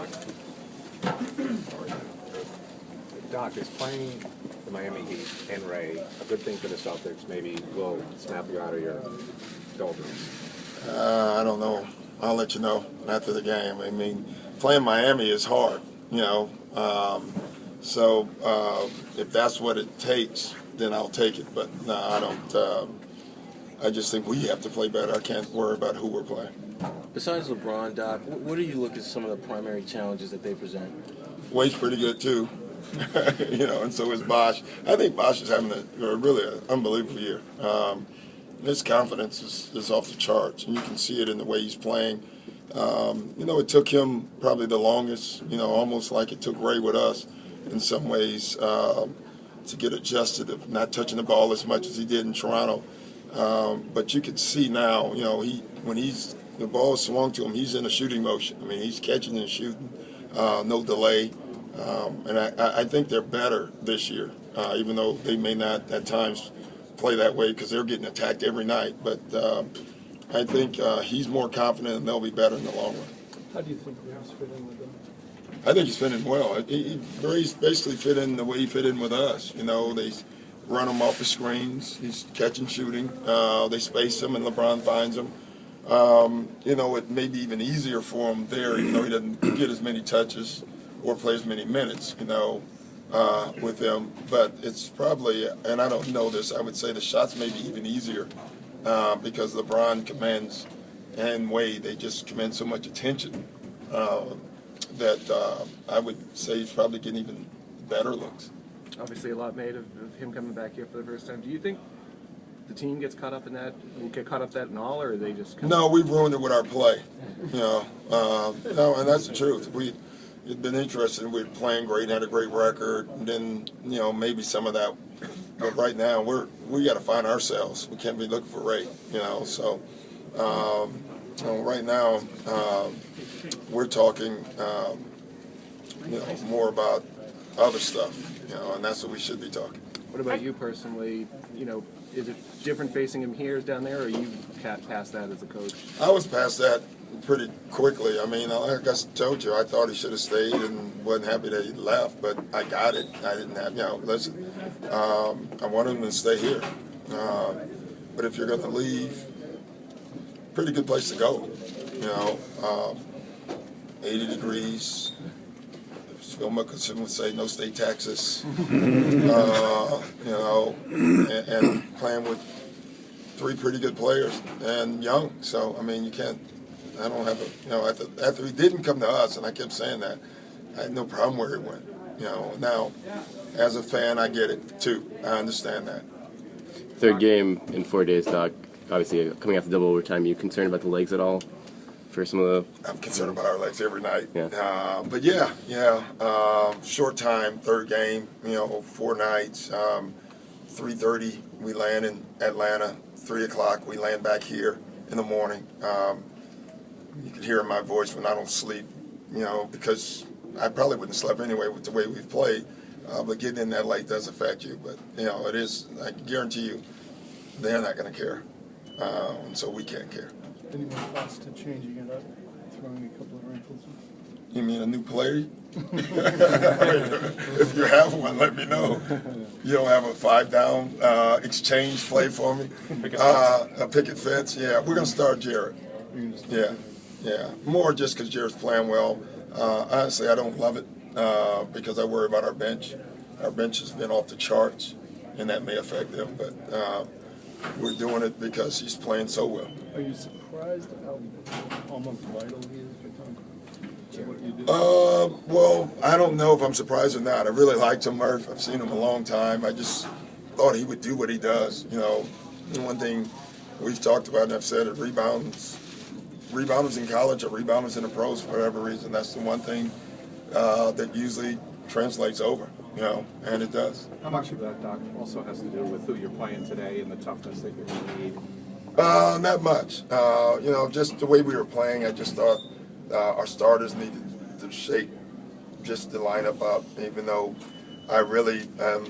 Doc. Doc, is playing the Miami Heat and Ray a good thing for the Celtics? Maybe will snap you out of your doldrums. I don't know. I'll let you know after the game. I mean, playing Miami is hard, you know. So if that's what it takes, then I'll take it. But no, I don't. I just think we have to play better. I can't worry about who we're playing. Besides LeBron, Doc, what do you look at some of the primary challenges that they present? Wade's pretty good too, you know, and so is Bosh. I think Bosh is having a really unbelievable year. His confidence is off the charts, and you can see it in the way he's playing. You know, it took him probably the longest, you know, almost like it took Ray with us in some ways to get adjusted of not touching the ball as much as he did in Toronto. But you can see now, you know, when the ball is swung to him, he's in a shooting motion. I mean, he's catching and shooting, no delay. And I think they're better this year, even though they may not at times play that way because they're getting attacked every night. But I think he's more confident and they'll be better in the long run. How do you think Ray's fit in with them? I think he's fitting well. Ray's basically fit in the way he fit in with us. You know, they run him off the screens. He's catching, shooting. They space him, and LeBron finds him. You know, it may be even easier for him there, even though he doesn't get as many touches or play as many minutes, you know, with them. But it's probably, and I don't know this, I would say the shots may be even easier because LeBron commands and Wade, they just command so much attention that I would say he's probably getting even better looks. Obviously, a lot made of him coming back here for the first time. Do you think the team gets caught up in that? Will get caught up that and all, or are they just? No, we've ruined it with our play. You know, no, and that's the truth. It's been interesting. We're playing great, had a great record, and then you know maybe some of that. But right now, we got to find ourselves. We can't be looking for Ray. You know, so right now we're talking. You know, more about other stuff. You know, and that's what we should be talking. What about you personally? You know, is it different facing him here as down there, or you past that as a coach? I was past that pretty quickly. I mean, like I told you, I thought he should have stayed and wasn't happy that he left, but I got it. I didn't have, you know, listen, I wanted him to stay here. But if you're going to leave, pretty good place to go. You know, 80 degrees. Phil Mickelson would say no state taxes, you know, and playing with three pretty good players and young. So, I mean, you can't, I don't have a, you know, after he didn't come to us, and I kept saying that, I had no problem where he went. You know, now, as a fan, I get it, too. I understand that. Third game in 4 days, Doc. Obviously, coming after double overtime, are you concerned about the legs at all? For some of the... I'm concerned about our legs every night. Yeah. But short time, third game, you know, 4 nights. 3:30 we land in Atlanta. 3 o'clock we land back here in the morning. You can hear in my voice when I don't sleep, you know, because I probably wouldn't have slept anyway with the way we've played. But getting in that late does affect you. But, you know, it is, I guarantee you, they're not going to care. And so we can't care. Any more thoughts to changing it up, throwing a couple of wrinkles in? You mean a new play? If you have one, let me know. You don't have a 5-down exchange play for me? A picket fence? Yeah, we're going to start Jared. Yeah. More just because Jared's playing well. Honestly, I don't love it because I worry about our bench. Our bench has been off the charts, and that may affect them. But we're doing it because he's playing so well. Are you surprised at how almost vital he is for Tom? What you do? Well, I don't know if I'm surprised or not. I really liked him, Murph. I've seen him a long time. I just thought he would do what he does. You know, one thing we've talked about and I've said it, rebounders in college or rebounders in the pros for whatever reason. That's the one thing that usually translates over, you know, and it does. How much of that, Doc, also has to do with who you're playing today and the toughness that you're going to need? Not much. You know, just the way we were playing, I just thought our starters needed to shake just the lineup up, even though I really am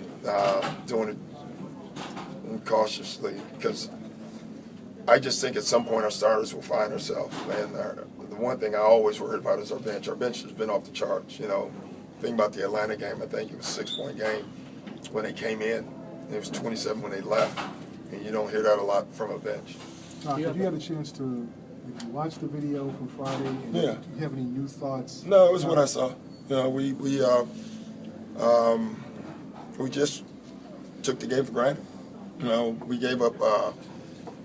doing it cautiously because I just think at some point our starters will find themselves. And the one thing I always worry about is our bench. Our bench has been off the charts. You know, think about the Atlanta game. I think it was a 6-point game when they came in. It was 27 when they left, and you don't hear that a lot from a bench. Doc, have you had a chance to watch the video from Friday? And Yeah. do you have any new thoughts? No, it was what I saw. You know, we just took the game for granted. You know, we gave up.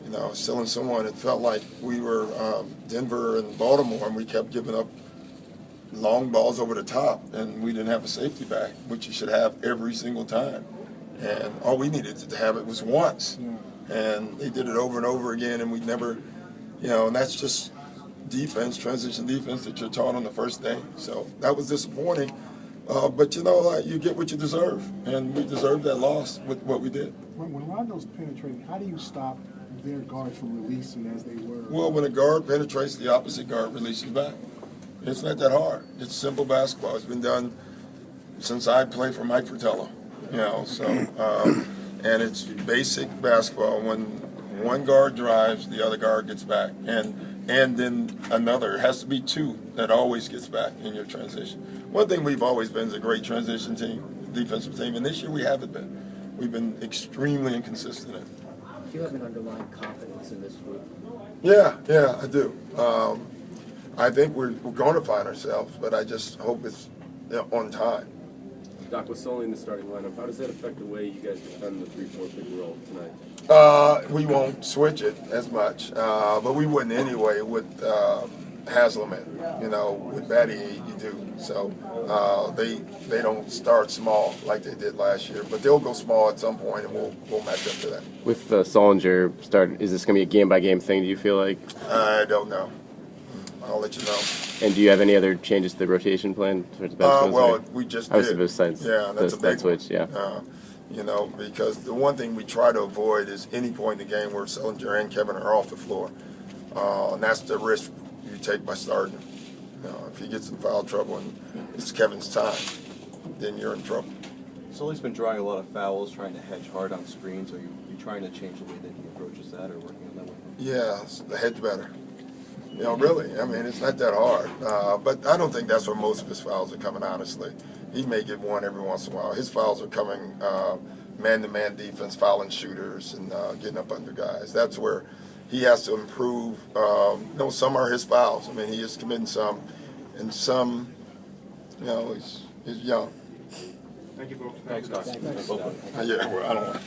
You know, selling someone. It felt like we were Denver and Baltimore, and we kept giving up long balls over the top, and we didn't have a safety back, which you should have every single time. And all we needed to have it was once, and they did it over and over again, and we never, you know, and that's just defense, transition defense that you're taught on the first day. So that was disappointing. But you know, you get what you deserve, and we deserved that loss with what we did. When Rondo's penetrating, how do you stop their guards from releasing as they were? Well, when a guard penetrates, the opposite guard releases back. It's not that hard. It's simple basketball. It's been done since I played for Mike Fratello, you know. So, and it's basic basketball. When one guard drives, the other guard gets back, and then another. It has to be two that always gets back in your transition. One thing we've always been is a great transition team, defensive team, and this year we haven't been. We've been extremely inconsistent in it. Do you have an underlying confidence in this group? Yeah, I do. I think we're going to find ourselves, but I just hope it's on time. Doc, with Sully in the starting lineup, how does that affect the way you guys defend the 3-4 pick and roll tonight? We won't switch it as much, but we wouldn't anyway with Haslam. You know, with Batty, you do. So they don't start small like they did last year, but they'll go small at some point, and we'll match up to that. With Solinger start, is this going to be a game-by-game thing, do you feel like? I don't know. I'll let you know. And do you have any other changes to the rotation plan? Well, we just did. Obviously, besides that's a big switch, one. You know, because the one thing we try to avoid is any point in the game where Sellinger and Kevin are off the floor. And that's the risk you take by starting. You know, if he gets in foul trouble and it's Kevin's time, then you're in trouble. Sully's been drawing a lot of fouls, trying to hedge hard on screens. Are you trying to change the way that he approaches that or working on that one? Yeah, the hedge better. You know, really. I mean, it's not that hard. But I don't think that's where most of his fouls are coming, honestly. He may get one every once in a while. His fouls are coming man-to-man defense, fouling shooters, and getting up under guys. That's where he has to improve. You know, some are his fouls. I mean, he is committing some, and some, you know, he's young. Thank you, folks. Thanks, Doc. Yeah, well, I don't want